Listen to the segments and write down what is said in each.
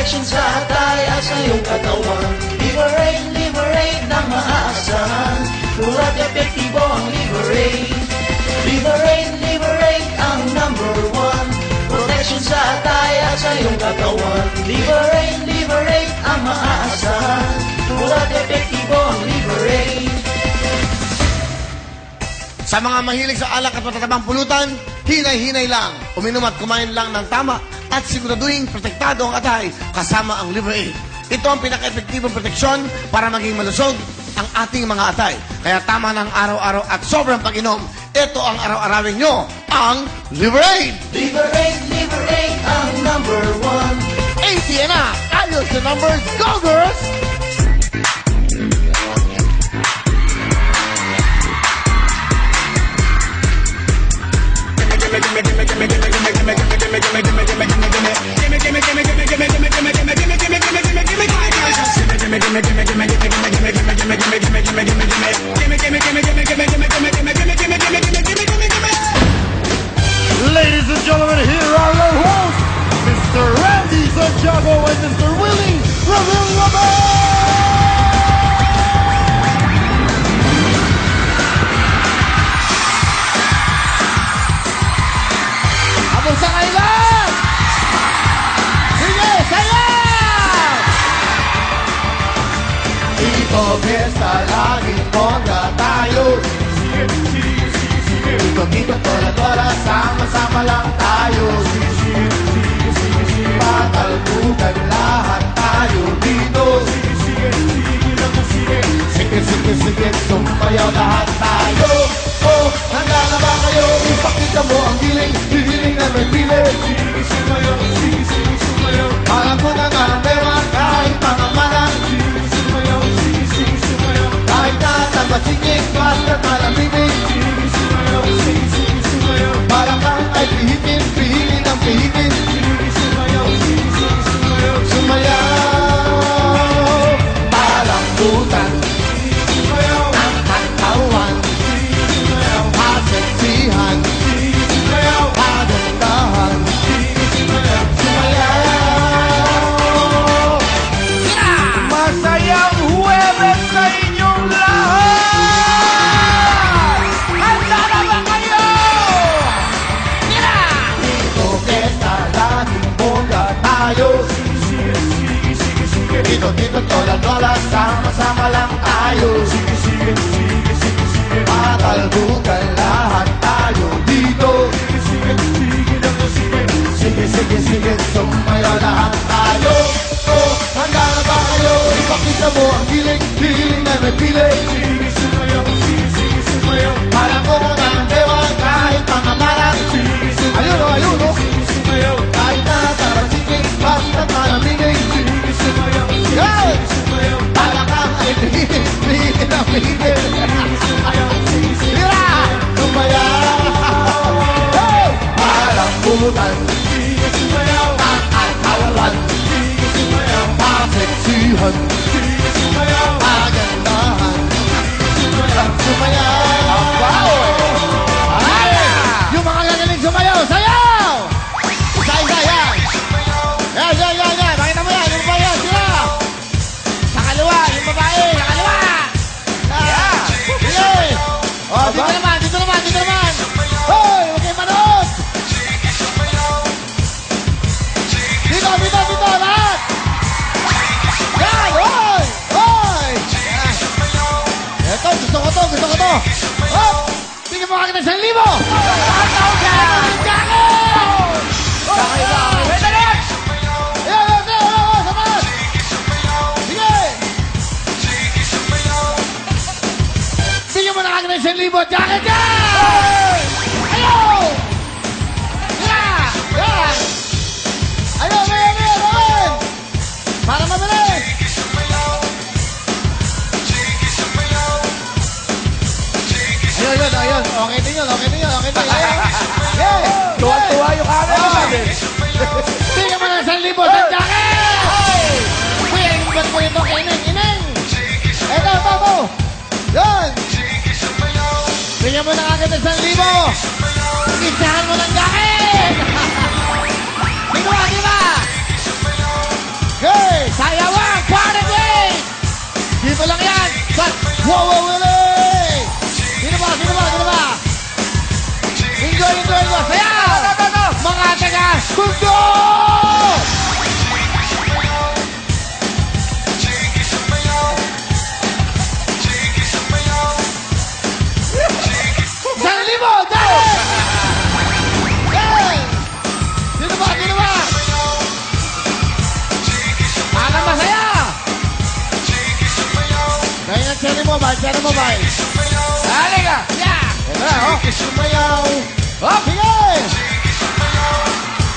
protection sa atay at sa iyong katawan. Liberate ng maaasahan, at epektibo ang Liberate. Liberate ang number one, protection sa atay at sa iyong katawan. Liberate ang maaasahan, at epektibo ang Liberate. Sa mga mahilig sa alak at matatabang pulutan, hinay-hinay lang. Uminom at kumain lang ng tama at siguraduhin protektado ang atay kasama ang Liberate. Ito ang pinaka-epektibong proteksyon para maging malusog ang ating mga atay. Kaya tama ng araw-araw at sobrang pag-inom. Ito ang araw-arawin nyo, ang Liberate! Liberate ang number one. 80 and up! Ayos the numbers! Go, girls! Ladies and gentlemen, here are your hosts, Mr. Randy Santiago and Mr. Willie Revilla. Abang sa kailan! Sige, sayaw! Ito fiesta, laging bongga tayo. Dito, tola, sama-sama lang tayo. Patalbugan lahat tayo dito. Sige, sumayaw lahat tayo. Oh, handa na ba kayo? Ipakita mo ang hiling na may piling. Alam ko na nga, pero kahit pangamalang. Kahit na tabasigig, basta malamigig. Parang kang ay pihilin ang pihilin. Sumayaw, parang butan ang katawan, paseksihan, pagandahan. Sumayaw, Masayang Huwebes sa inyong lahat! Handa na ba kayo? tayo. Dito, tola, sama-sama lang tayo. Patalbugan lahat tayo dito. Sige, sumayaw lahat tayo. Oh, handa na ba kayo? Ipakita mo ang hiling na may piling. Parang ko mo ng dewa kahit pangamalan. Ayun o. Kahit na tarasigig, basta malamigig. Hey! Parang kang ay pihilin ang pihilin. Tira! Sumayaw! Hey! Parang bumutan ang katawan. Paseksihan, pagandahan. Sumayaw! Wow! Ay! Yung mga gagaling sumayaw, sayaw! Isa-isa yan! Yan! Pakita mo yan! Yung babae yan, sila! Sa kaliwa, yung babae! Sa kaliwa! Yan! Sige! O, dito naman! Hoy! Huwag kayo manood! Dito! Lahat! Yan! Hoy! Ito, gusto ko to! Hop! Tingin mo kakita 1,000! Sige mo na kagad 1,000! Jacket ka! Ayaw! Yan! Ayun! Para mabilis! Ayun! Okay din yun! Yeah! Tuwa yung camera natin. Sige mo na 1,000 sa jacket! Kuya, inubat mo ito kay Ineng! Eto! Yan! Sige mo na agad 1,000! Isahan mo ng jacket! Diba? Mobile, Cherry Mobile. Halika! Yeah! Ito na, oh. Sige, sumayaw. Hop! Sige!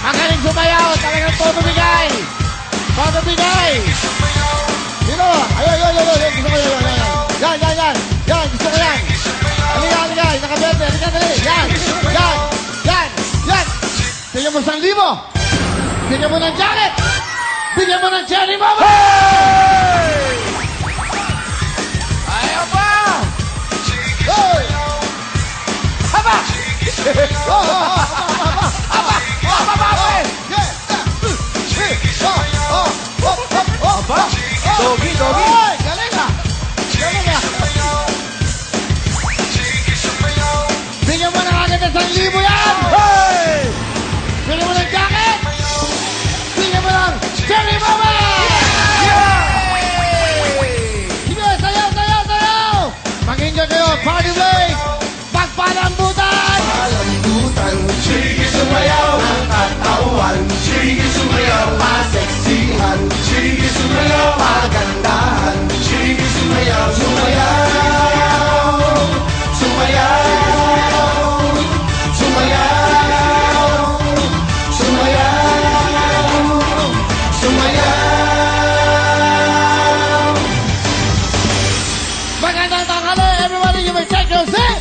Magaling sumayaw. Talagang todo bigay. Todo bigay. Sino? Ayun. Gusto ko yan. Yan, gusto ko yan. Halika. Nakabete. Halika, dali. Yan. Bigyan mo 1,000. Bigyan mo ng jacket. Bigyan mo ng cherry mama. Hey! Ayaw pa! Hoy! Haba! Aba! Doggy! Hoy! Galing ah! Bigyan mo ng agad ng 1,000 yan! Hey! Bigyan mo ng jacket! Bigyan mo ng cherry mama! Sige, sayaw! Mag-enjoy kayo! Party play! Pagpalambutan! Palambutan, sige sumayaw ang katawan, sige sumayaw maseksihan, sige sumayaw magandahan, sige sumayaw, Magandang tanghali, everybody! You may take your seat!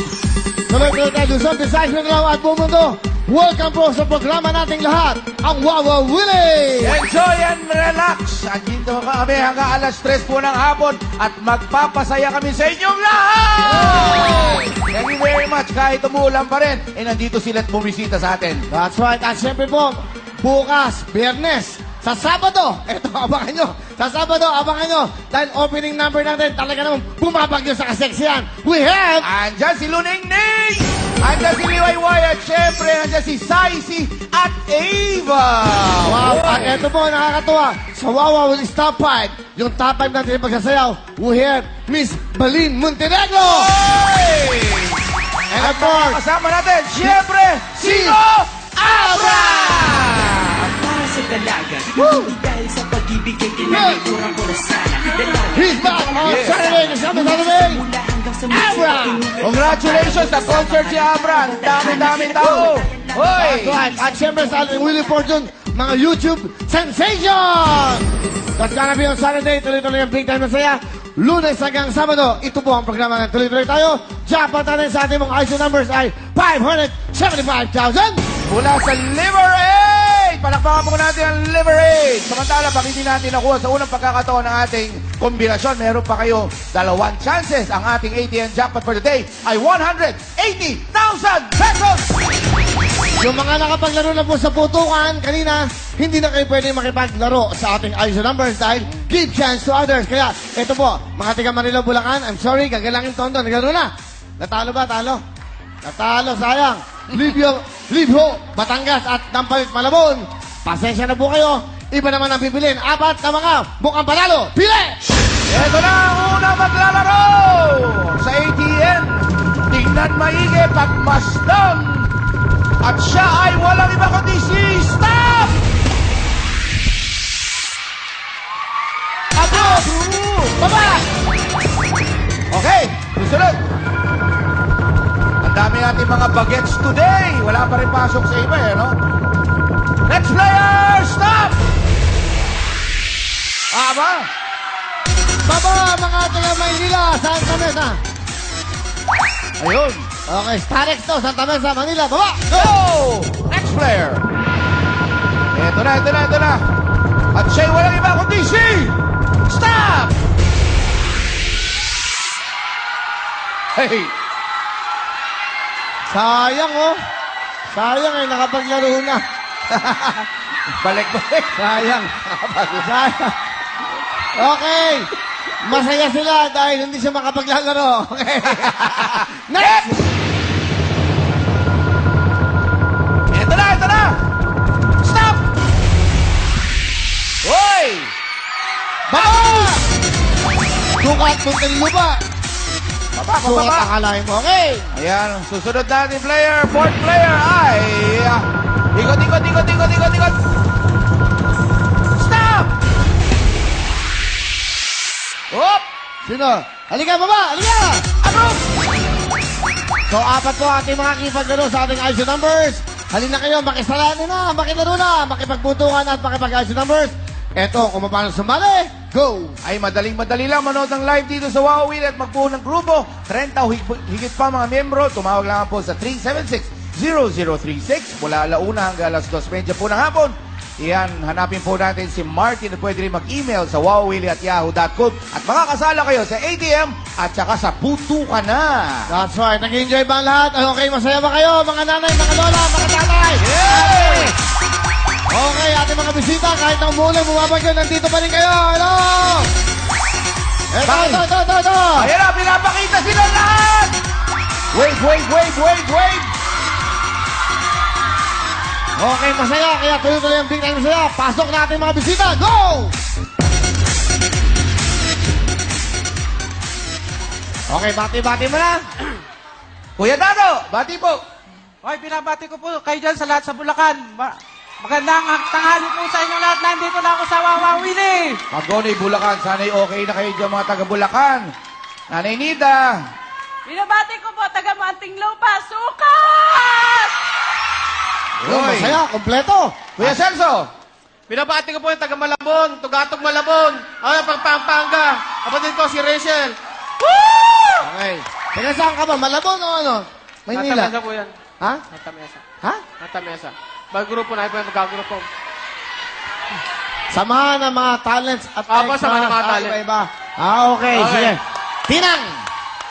Tuloy-tuloy tayo, Luzon, Visayas, Mindanao at buong mundo. Welcome po sa programa nating lahat, ang Wawa Willie! Enjoy and relax! Andito kami hanggang alas 3 po ng hapon at magpapasaya kami sa inyong lahat! Thank you very much. Kahit umuulan pa rin, nandito sila at bumisita sa atin. That's right. At syempre po, bukas, Biyernes, sa Sabado, eto, abangan nyo. Sa Sabado, abangan nyo. Dahil opening number natin, talaga naman bumabagyo sa kaseksiyan. We have... Andyan si Luneng Ning! Andyan si Liwayway at syempre andyan si Saisi at Ava! Wow, at eto po, nakakatuwa. Sa Wawa will stop 5. Yung top 5 natin yung pagsasayaw, we have Miss Balin Montenegro! Oy! And At of course, kasama natin, syempre, Sino Abra! Para sa dalaga, hindi dahil sa pag-ibig ay tinanikurang ko na sana. he's back on Saturday, kasama Saturday, Mula hanggang sa Abra! Congratulations sa concert si Abra. Ang dami-dami tao. Hoy! That's right. At syempre sa ating Willie Fortune, mga YouTube sensation! That's gonna be on Saturday. Tuloy-tuloy ang big time na saya. Lunes hanggang Sabado, ito po ang programa ng Tuloy-tuloy tayo. Jackpot natin sa ating mga ISO numbers ay 575,000. Mula sa Liver 8! Palakpakan po natin ang Liver 8. Samantala, pag hindi natin nakuha sa unang pagkakataon ng ating kombinasyon, meron pa kayo 2 chances. Ang ating ATM jackpot for today ay 180,000 pesos! Yung mga nakapaglaro na po sa putukan kanina, hindi na kayo pwede makipaglaro sa ating ISO numbers dahil give chance to others. Kaya, ito po, mga tiga Manila, Bulacan, I'm sorry, gagalangin Tondo, naglaro na. Natalo ba? Talo? Natalo, sayang. Libho, Batangas at Dampalit, Malabon. Pasensya na po kayo. Iba naman ang bibilin. 4 na mga mukhang panalo. Pili! Ito na ang unang maglalaro sa ATM. Tingnan maigi pagmasdan. At siya ay walang iba kundi si Stop! Abot! Baba! Okay, susunod. Ang dami natin mga bagets today. Wala pa rin pasok sa iba eh, no? Next player, stop! Aba! Baba, mga taga Maynila, Santa Mesa. Ayun. Okay, Starex to, Santa Mesa, Manila. Baba! Go! Next player. Ito na. At siya'y walang iba kundi si... Stop! Hey! Sayang, oh. Sayang, eh, nakapaglaro na. Balik. Sayang. Sayang. Okay. Masaya sila dahil hindi siya makapaglalaro. Okay. Next! Ito na! Stop! Hoy! Baba! Sukat mo ng lupa. Baba! Sukat akalain mo. Okay. Ayan, susunod natin player, fourth player ay... Ikot! Stop! Hop! Si Winner. Halika, baba! Halika! Approve! So, apat po ating mga kipaglaro sa ating ISO numbers. Halina kayo, makisalanin na, makilaro na, makipagbutungan at makipag-ISO numbers. Eto, kung paano sumali, go! Ay, madaling-madali lang manood ng live dito sa Wow Wheel at magbuo ng grupo. 30 o higit pa mga miyembro. Tumawag lang po sa 376-0036 mula alauna hanggang alas 2:30 po ng hapon. Iyan, hanapin po natin si Martin at pwede rin mag-email sa wowwilly@yahoo.com at makakasala kayo sa ATM at saka sa Putukan na. That's right. Nag-enjoy ba ang lahat? Okay, masaya ba kayo? Mga nanay, mga lola, mga tatay? Yay! Okay, ating mga bisita, kahit na umulan, bumabagyo, nandito pa rin kayo. Hello! Ito. Ayan na, pinapakita sila lahat! Wave! Okay, masaya. Kaya tuloy-tuloy ang big time masaya. Pasok natin mga bisita. Go! Okay, bati-bati mo na. Kuya Dado, bati po. Okay, binabati ko po kayo dyan sa lahat sa Bulacan. Magandang tanghali po sa inyo lahat. Nandito na ako sa Wawa Willie. Magonay, Bulacan. Sana'y okay na kayo dyan mga taga-Bulacan. Nanay Nida. Binabati ko po, taga Manting Lupa, sukat! Yung masaya, kompleto. Kuya Celso. Binabati ko po yung taga Malabon, Tugatog Malabon. Ay, Pampanga. Kapatid ko si Rachel. Okay. Teka, saan ka ba? Malabon o ano? Maynila? Natamesa po yan. Ha? Natamesa. Ha? Natamesa. Mag-grupo na po yung magkagrupo. Samahan ng mga talents at Apo, samahan ng mga talent. Iba. Okay, Okay. sige. Tinang!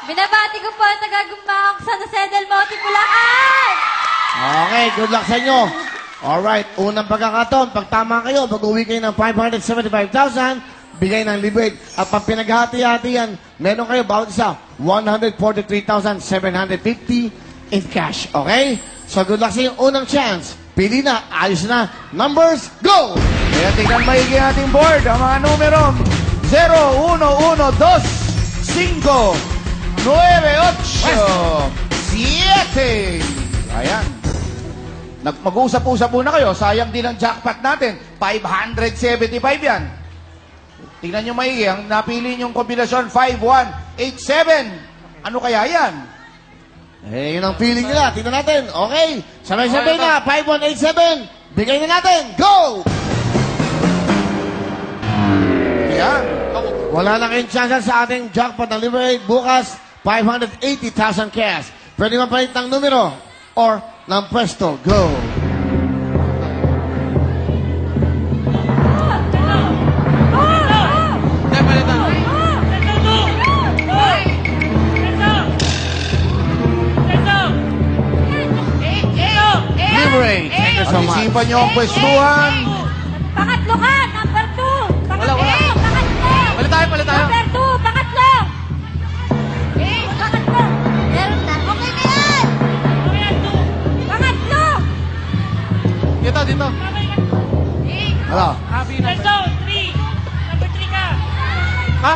Binabati ko po ang taga Gumbang San Jose del Monte, Bulacan! Okay, good luck sa inyo. Alright, unang pagkakataon, pag tama kayo, mag-uwi kayo ng 575,000, bigay ng libre. At pag pinaghati-hati yan, meron kayo bawat isa, 143,750 in cash. Okay? So good luck sa inyo. Unang chance, pili na, ayos na. Numbers, go! Kaya tingnan maigi ating board. Ang mga numero 0, 1, 1, 2, 5, 9, 8, 7. Ayan. Mag-usap-usap muna kayo. Sayang din ang jackpot natin. 575 yan. Tingnan nyo maigi. Ang napili nyong kombinasyon, 5187. Ano kaya yan? Eh, yun ang feeling nila. Tingnan natin. Okay, sabay-sabay na. 5187. Bigay na natin. Go! Ayan. Wala na kayong chance sa ating jackpot na libre bukas. 580,000 cash. Pwede mapalit ng numero or ng pwesto. Go! Hindi, palitan. Libre. Thank you so much. Pag-isipan nyo ang pwestuhan. Pangatlo ka, number 2! Wala. Pangatlo! Palit tayo. Number 2, pangatlo! Pangatlo! Meron na. Okay na yan! Pangatlo! Dito. Ano? Ha?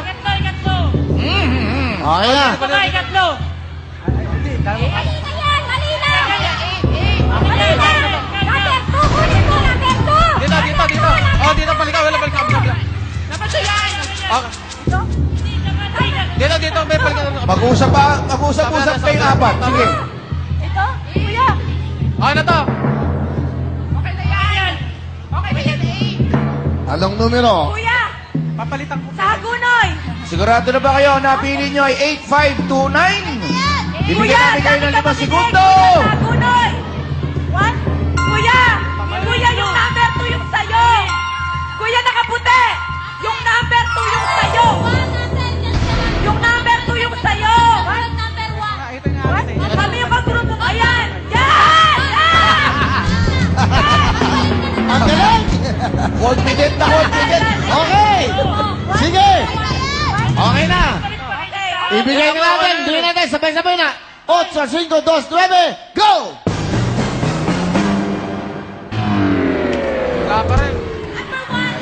Okay na. Mali na yan! Mali na! Mali na! Number 2! Kunin mo, number 2! Dito. Oh, dito, palika. Wala. Okay. Dito, may palika. Mag-usap-usap kayong apat. Sige. Ito? Kuya! Okay na to. Anong numero? Kuya! Papalitan ko. Sagunoy! Sigurado na ba kayo? Napili nyo ay 8529. Bibigyan namin kayo ng 5 segundo. Sagunoy! What? Kuya! Kuya, yung number 2 yung sayo! Kuya, nakaputi! Yung number 2 yung sayo! Yung number 2 yung sayo! What? Kami yung kagrupo. Ayan! Yan! Ang galing! Confident na confident. Okay! Sige! Okay na! Ibigay na natin. Bigay natin. Sabay-sabay na. 8, 5, 2, 9, go! Wala pa rin.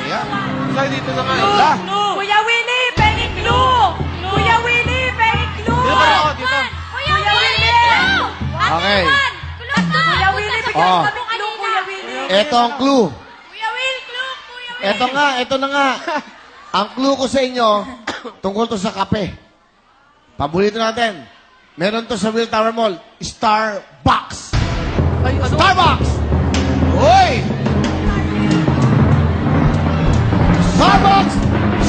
Ayan. Sorry, dito na nga. Wala. Kuya Willie, penny clue! Kuya Willie, penny clue! Dito pa rin ako, dito. Kuya Willie! Okay. Kuya Willie, bigyan Oh. kami clue, Kuya Willie. Ito ang clue. Kuya Willie, clue, Kuya Willie. Ito na nga. Ang clue ko sa inyo, Tungkol to sa kape. Paborito natin. Meron to sa Will Tower Mall. Starbucks. Starbucks! Uy! Starbucks!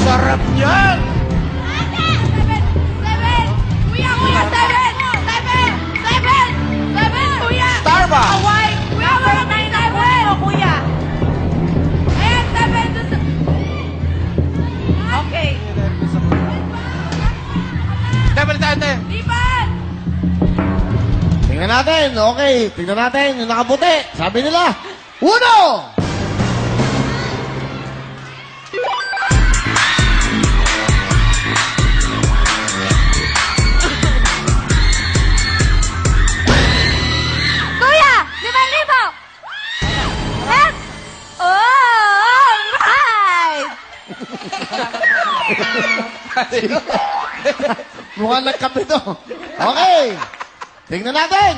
Sarap niyan! Kuya, kuya, 7, kuya. Starbucks! Hawaii, kuya, wala na yung 7. Kuya. Ayan, 7 to sa... Okay. Liban! Tingnan natin. Okay. Tingnan natin. Yung nakaputi. Sabi nila, 1! Kuya, 5,000! Yes! Oh, right! Mukhang nagkape to. Okay. Tingnan natin.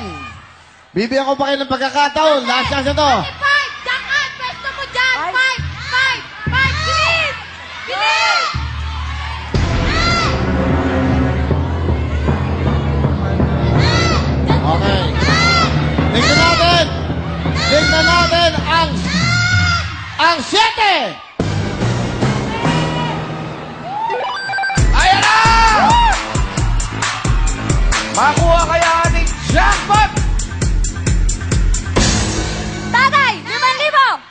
Bibigyan ko pa kayo ng pagkakataon. Last chance na to. 5! Jack-up! Pwesto mo dyan! 5! Bilis! Bilis! Okay. Tingnan natin. Tingnan natin ang 7. Ayan na! Makuha kaya ating jackpot! Tatay! 5,000!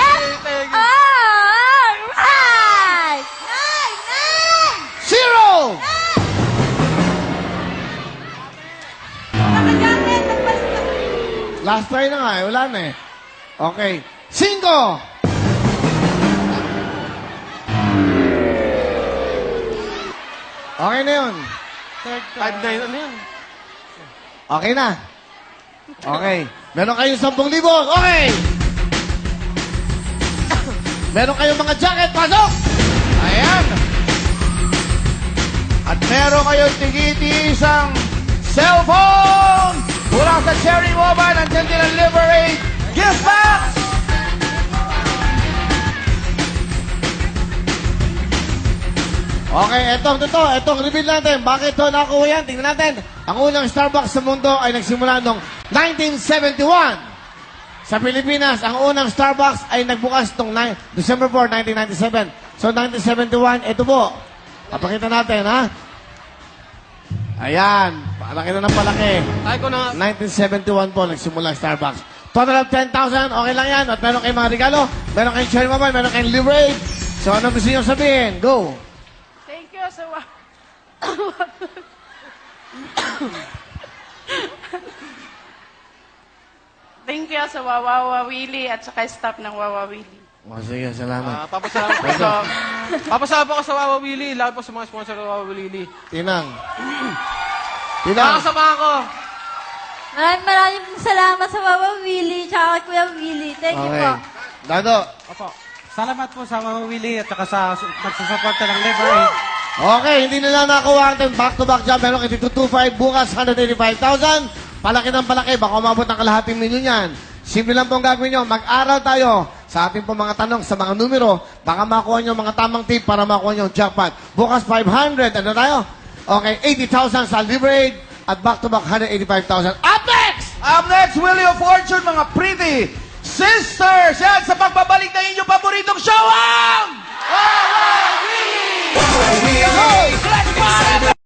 Yes! Oh, right! 0! Nakajacket! Last try na nga eh. Wala na eh. Okay. 5! Okay na yun. 5 na yun. Ano yun? Okay na. Okay. Meron kayong 10,000. Okay! Meron kayong mga jacket. Pasok! Ayan! At meron kayong tigiti isang cellphone mula sa Cherry Mobile. Nandiyan din ang Liberate Gift Box! Okay, etong reveal natin. Bakit ito nakuha yan? Tingnan natin. Ang unang Starbucks sa mundo ay nagsimula noong 1971. Sa Pilipinas, ang unang Starbucks ay nagbukas noong December 4, 1997. So, 1971, ito po. Papakita natin, ha? Ayan. Palaki na ng palaki. Ay ko na. 1971 po, nagsimula ang Starbucks. Total of 10,000, okay lang yan. At meron kayong mga regalo. Meron kayong Cherry Mobile, meron kayong Liberate. So, ano gusto nyo sabihin? Go! Thank you sa Thank you sa Wawawa Willie at saka staff ng Wawawa Willie. O, sige, salamat. Papasama ko sa Wawa Willie. Lalo po sa mga sponsor ng Wawa Willie. Tinang. Tinang. Nakasama ako. Maraming salamat sa Wawa Willie tsaka kay Kuya Willie. Thank you Okay. po. Dado. Opo. Salamat po sa Wawa Willie at saka sa nagsusuporta ng Liberate. Okay, hindi nila nakuha ang back-to-back job. Meron kayo 225, bukas 185,000. Palaki ng palaki, baka umabot ng kalahating milyon yan. Simple lang pong gagawin nyo. Mag-aral tayo sa ating pong mga tanong, sa mga numero. Baka makuha nyo mga tamang tip para makuha nyo ang jackpot. Bukas 500, ano tayo? Okay, 80,000 sa Liberate at back-to-back 185,000. Up next! Up next, Wheel of Fortune, mga pretty sisters! Yan, sa pagbabalik ng inyong paboritong show ang... Wawa Willie!